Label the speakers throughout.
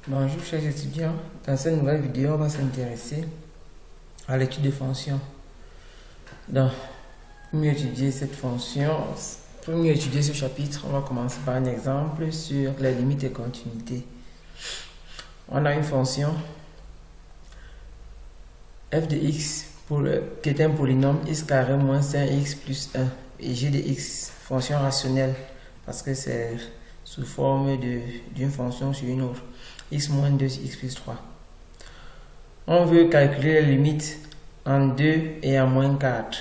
Speaker 1: Bonjour chers étudiants, dans cette nouvelle vidéo on va s'intéresser à l'étude de fonctions. Donc, pour mieux étudier cette fonction, pour mieux étudier ce chapitre, on va commencer par un exemple sur les limites et continuités. On a une fonction f de x qui est un polynôme x carré moins 5x plus 1 et g de x, fonction rationnelle parce que c'est sous forme d'une fonction sur une autre, x moins 2 x plus 3. On veut calculer les limites en 2 et en moins 4.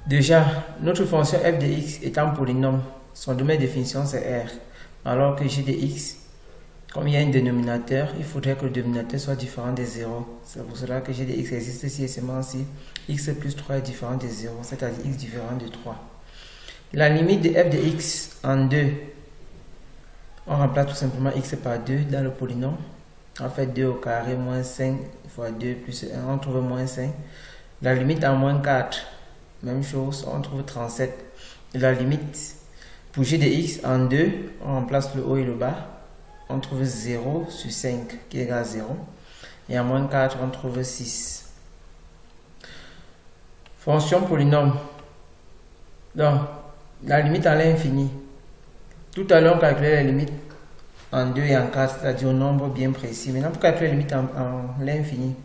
Speaker 1: Déjà, notre fonction f de x est un polynôme, son domaine de définition c'est R, alors que g de x, comme il y a un dénominateur, il faudrait que le dénominateur soit différent de 0. C'est pour cela que g de x existe si et seulement si x plus 3 est différent de 0, c'est-à-dire x différent de 3. La limite de f de x en 2, on remplace tout simplement x par 2 dans le polynôme. On fait 2 au carré moins 5 fois 2 plus 1, on trouve moins 5. La limite en moins 4, même chose, on trouve 37. Et la limite pour g de x en 2, on remplace le haut et le bas. On trouve 0 sur 5 qui est égal à 0. Et en moins 4, on trouve 6. Fonction polynôme. Donc, la limite à l'infini. Tout à l'heure, on calculait la limite en 2 et en 4, c'est-à-dire au nombre bien précis. Maintenant, pour calculer la limite en l'infini,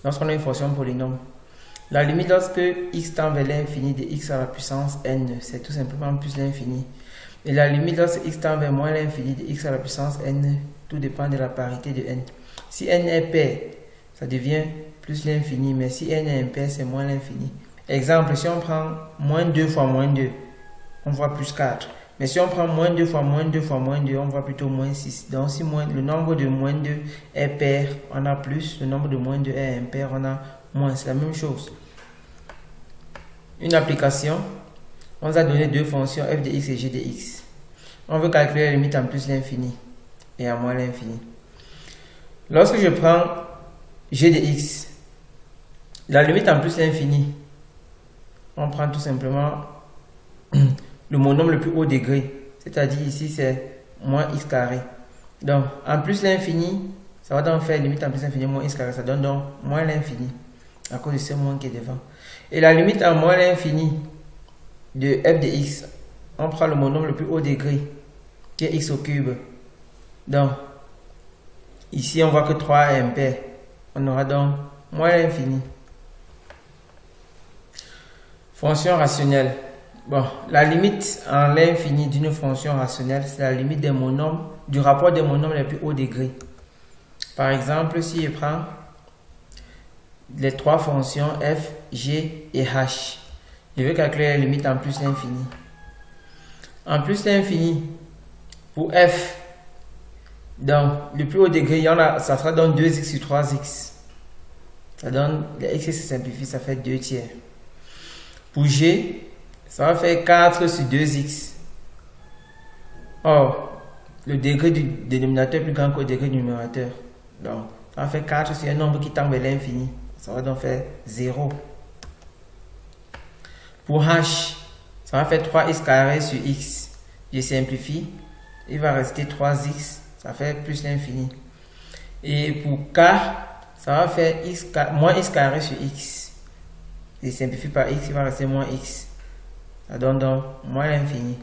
Speaker 1: lorsqu'on a une fonction polynôme, la limite lorsque x tend vers l'infini de x à la puissance n, c'est tout simplement plus l'infini. Et la limite lorsque x tend vers moins l'infini de x à la puissance n, tout dépend de la parité de n. Si n est pair, ça devient plus l'infini, mais si n est impair, c'est moins l'infini. Exemple, si on prend moins 2 fois moins 2, on voit plus 4. Mais si on prend moins 2 fois moins 2 fois moins 2, on voit plutôt moins 6. Donc si le nombre de moins 2 est pair, on a plus. Le nombre de moins 2 est impair, on a moins. C'est la même chose. Une application. On nous a donné deux fonctions f de x et g de x. On veut calculer la limite en plus l'infini et en moins l'infini. Lorsque je prends g de x, la limite en plus l'infini, on prend tout simplement le monôme le plus haut degré, c'est-à-dire ici c'est moins x carré. Donc en plus l'infini, ça va donc faire limite en plus l'infini moins x carré, ça donne donc moins l'infini à cause de ce moins qui est devant. Et la limite en moins l'infini de f de x, on prend le monôme le plus haut degré qui est x au cube. Donc ici on voit que 3 est impair, on aura donc moins l'infini. Fonction rationnelle. Bon, la limite en l'infini d'une fonction rationnelle, c'est la limite des monômes, du rapport des monômes les plus hauts degrés. Par exemple, si je prends les trois fonctions f, g et h, je vais calculer la limite en plus l'infini. En plus l'infini, pour f, donc le plus haut degré, il y en a, ça sera donc 2x sur 3x. Ça donne, les x se simplifient, ça fait 2 tiers. Pour g, ça va faire 4 sur 2x. Or, le degré du dénominateur est plus grand que le degré du numérateur. Donc, ça va faire 4 sur un nombre qui tend vers l'infini. Ça va donc faire 0. Pour h, ça va faire 3x carré sur x. Je simplifie. Il va rester 3x. Ça fait plus l'infini. Et pour k, ça va faire moins x carré sur x. Je simplifie par x, il va rester moins x. Ça donne donc moins l'infini.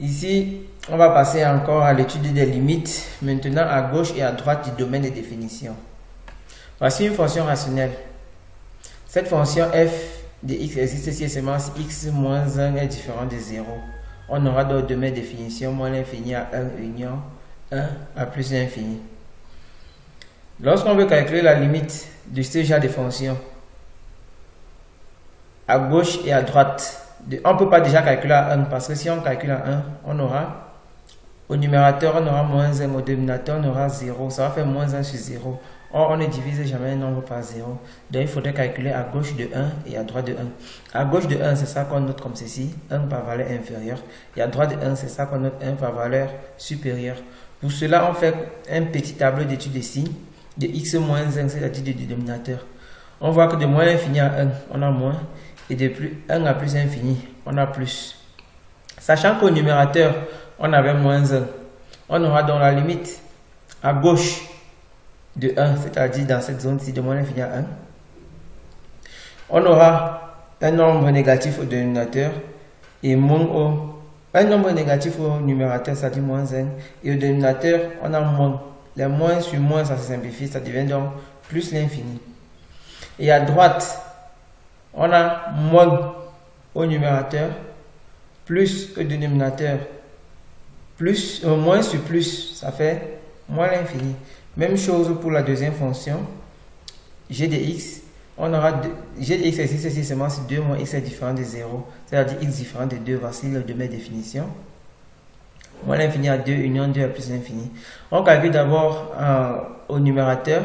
Speaker 1: Ici, on va passer encore à l'étude des limites. Maintenant, à gauche et à droite du domaine de définition. Voici une fonction rationnelle. Cette fonction f de x existe si et seulement si x moins 1 est différent de 0. On aura donc domaine de définition moins l'infini à 1 union 1 à plus l'infini. Lorsqu'on veut calculer la limite de ce genre de fonction, à gauche et à droite, on ne peut pas déjà calculer à 1 parce que si on calcule à 1, on aura au numérateur, on aura moins 1, au dénominateur, on aura 0. Ça va faire moins 1 sur 0. Or, on ne divise jamais un nombre par 0. Donc, il faudrait calculer à gauche de 1 et à droite de 1. À gauche de 1, c'est ça qu'on note comme ceci, 1 par valeur inférieure. Et à droite de 1, c'est ça qu'on note 1 par valeur supérieure. Pour cela, on fait un petit tableau d'étude de signes de x moins 1, c'est-à-dire du dénominateur. On voit que de moins l'infini à 1, on a moins. Et de plus 1 à plus infini, on a plus. Sachant qu'au numérateur, on avait moins 1, on aura dans la limite à gauche de 1, c'est-à-dire dans cette zone-ci de moins l'infini à 1. On aura un nombre négatif au dénominateur et un nombre négatif au numérateur, c'est-à-dire moins 1. Et au dénominateur, on a moins. Les moins sur moins, ça se simplifie, ça devient donc plus l'infini. Et à droite, on a moins au numérateur, plus au dénominateur, plus, moins sur plus, ça fait moins l'infini. Même chose pour la deuxième fonction, g de x. On aura g de x existe ici seulement si 2 moins x est différent de 0, c'est-à-dire x différent de 2. Voici les deux définitions. Moins l'infini à 2, union 2 à plus l'infini. On calcule d'abord au numérateur,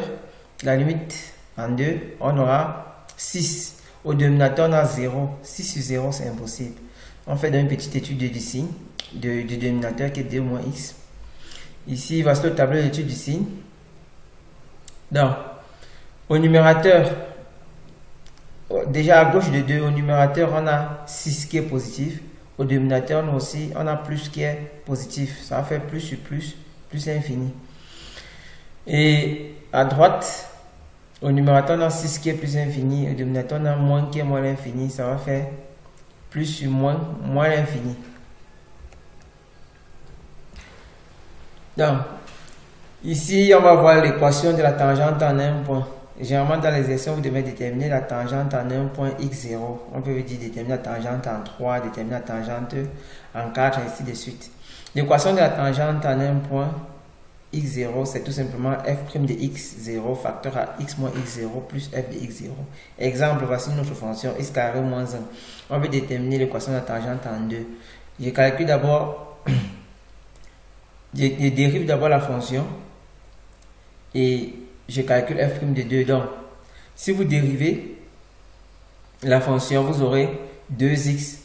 Speaker 1: la limite en 2, on aura 6. Au dénominateur, on a 0. 6 sur 0, c'est impossible. On fait donc une petite étude du signe du dénominateur qui est 2 moins x. Ici, voici le tableau d'étude du signe. Donc, au numérateur, déjà à gauche de 2, au numérateur, on a 6 qui est positif. Au dénominateur, nous aussi, on a plus qui est positif. Ça va faire plus sur plus, plus l'infini. Et à droite, au numérateur, on a 6 qui est plus infini. Au dénominateur, on a moins qui est moins l'infini. Ça va faire plus sur moins, moins l'infini. Donc, ici, on va voir l'équation de la tangente en un point. Généralement, dans les exercices, vous devez déterminer la tangente en un point x0. On peut dire déterminer la tangente en 3, déterminer la tangente en 4, et ainsi de suite. L'équation de la tangente en un point x0, c'est tout simplement f' de x0 facteur à x moins x0 plus f de x0. Exemple, voici notre fonction x carré moins 1. On veut déterminer l'équation de la tangente en 2. Je calcule d'abord, je dérive d'abord la fonction et je calcule f' de 2. Donc, si vous dérivez la fonction, vous aurez 2x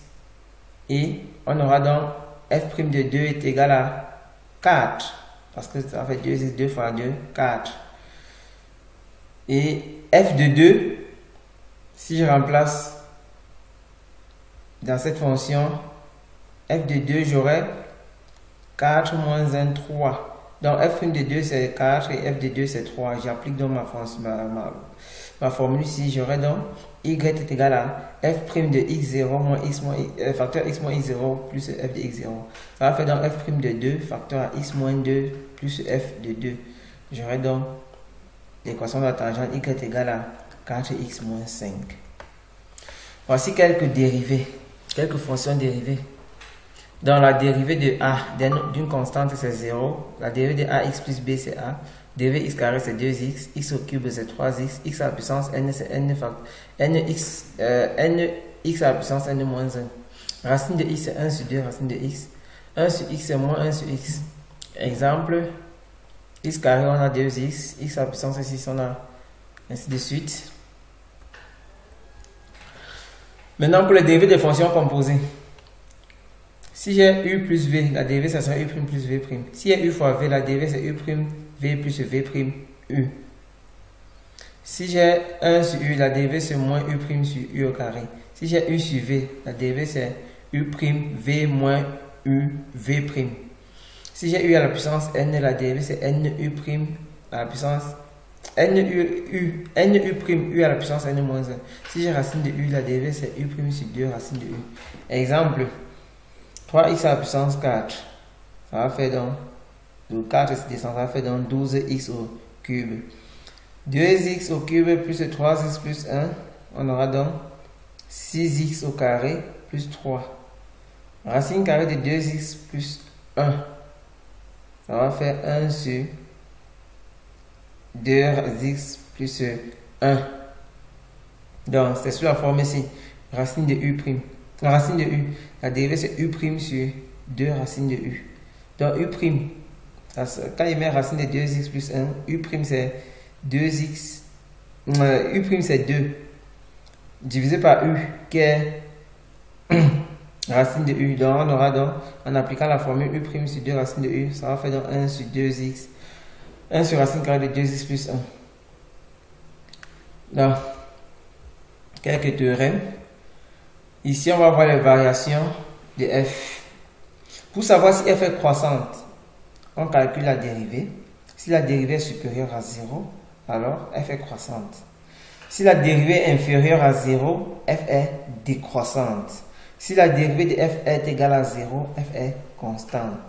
Speaker 1: et on aura donc f' de 2 est égal à 4 parce que ça fait 2x, 2 fois 2, 4. Et f de 2, si je remplace dans cette fonction f de 2, j'aurai 4 moins 1, 3. Donc f' de 2 c'est 4 et f de 2 c'est 3. J'applique donc ma formule ici. J'aurai donc y est égal à f' de x0 moins x moins facteur x moins x0 plus f de x0. Ça va faire donc f' de 2 facteur à x moins 2 plus f de 2. J'aurai donc l'équation de la tangente y est égal à 4x moins 5. Voici quelques dérivées, quelques fonctions dérivées. Dans la dérivée de a d'une constante c'est 0, la dérivée de ax plus b c'est a, dérivée x carré c'est 2x, x au cube c'est 3x, x à la puissance n c'est n x à la puissance n moins 1. Racine de x c'est 1 sur 2, racine de x. 1 sur x c'est moins 1 sur x. Exemple, x carré on a 2x, x à la puissance 6 on a ainsi de suite. Maintenant pour les dérivées des fonctions composées. Si j'ai u plus v, la dérivée ça sera u' plus v'. Si j'ai u fois v, la dérivée c'est u' v plus v' u. Si j'ai 1 sur u, la dérivée c'est moins u' sur u au carré. Si j'ai u sur v, la dérivée c'est u' v moins u v'. Si j'ai u à la puissance n, la dérivée c'est n u' à la puissance n u' u à la puissance n moins 1. Si j'ai racine de u, la dérivée c'est u' sur 2 racine de u. Exemple, 3x à la puissance 4, ça va faire donc, de 4 ici descend, ça va faire donc 12x au cube. 2x au cube plus 3x plus 1, on aura donc 6x au carré plus 3. Racine carrée de 2x plus 1, ça va faire 1 sur 2x plus 1. Donc, c'est sous la forme ici, racine de u'. La racine de u, la dérivée c'est u' sur 2 racines de u. Donc u', quand il met racine de 2x plus 1, u' c'est 2x, u' c'est 2 divisé par u qui est racine de u. Donc on aura donc, en appliquant la formule u' sur 2 racines de u, ça va faire donc 1 sur 2x, 1 sur racine carrée de 2x plus 1. Donc, quelques théorèmes. Ici, on va voir les variations de f. Pour savoir si f est croissante, on calcule la dérivée. Si la dérivée est supérieure à 0, alors f est croissante. Si la dérivée est inférieure à 0, f est décroissante. Si la dérivée de f est égale à 0, f est constante.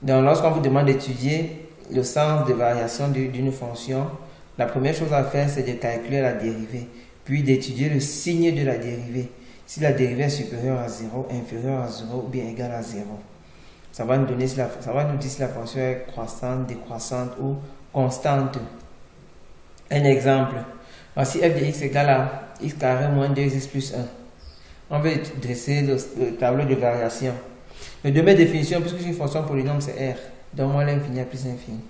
Speaker 1: Donc, lorsqu'on vous demande d'étudier le sens de variation d'une fonction, la première chose à faire, c'est de calculer la dérivée, puis d'étudier le signe de la dérivée. Si la dérivée est supérieure à 0, inférieure à 0 ou bien égale à 0. Ça va nous dire si la fonction est croissante, décroissante ou constante. Un exemple. Voici f de x égale à x carré moins 2x plus 1. On va dresser le tableau de variation. Le domaine de définition, puisque c'est une fonction polynôme, c'est R. Donc moins l'infini à plus l'infini.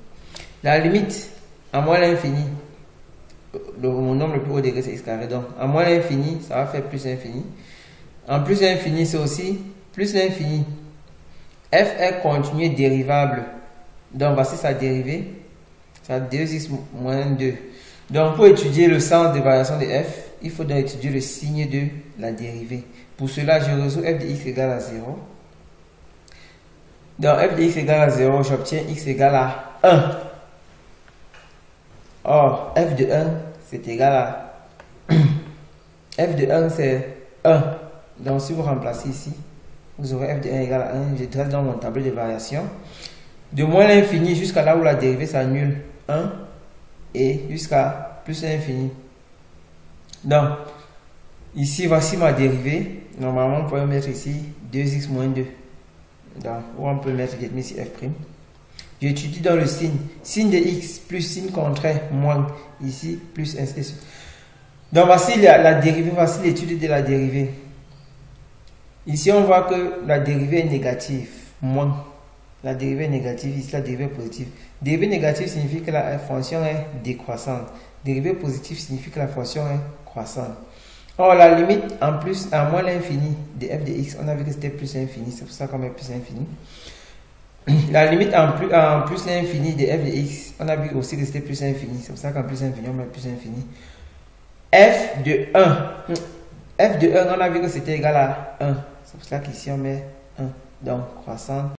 Speaker 1: La limite à moins l'infini, mon nombre le plus haut degré c'est x carré. Donc à moins l'infini, ça va faire plus l'infini. En plus l'infini, c'est aussi plus l'infini. F est continu dérivable. Donc voici sa dérivée. Ça 2x moins 2. Donc pour étudier le sens de variation de f, il faut donc étudier le signe de la dérivée. Pour cela, je résous f de x égale à 0. Donc f de x égale à 0, j'obtiens x égale à 1. Or, f de 1, c'est égal à... f de 1, c'est 1. Donc si vous remplacez ici, vous aurez f de 1 égale à 1. Je trace dans mon tableau de variation. De moins l'infini jusqu'à là où la dérivée s'annule, 1. Et jusqu'à plus l'infini. Donc, ici, voici ma dérivée. Normalement, on peut mettre ici 2x moins 2. Donc, ou on peut mettre ici f'. J'étudie dans le signe. Signe de x plus signe contraire moins. Ici, plus ainsi de suite. Donc, voici la dérivée. Voici l'étude de la dérivée. Ici, on voit que la dérivée est négative. Moins. La dérivée est négative, ici la dérivée est positive. Dérivée négative signifie que la fonction est décroissante. Dérivée positive signifie que la fonction est croissante. Or, la limite en plus à moins l'infini de f de x, on a vu que c'était plus l'infini, c'est pour ça qu'on met plus l'infini. La limite en plus l'infini de f de x, on a vu aussi que c'était plus l'infini, c'est pour ça qu'en plus l'infini, on met plus l'infini. F de 1, f de 1, on a vu que c'était égal à 1, c'est pour ça qu'ici on met 1, donc croissante.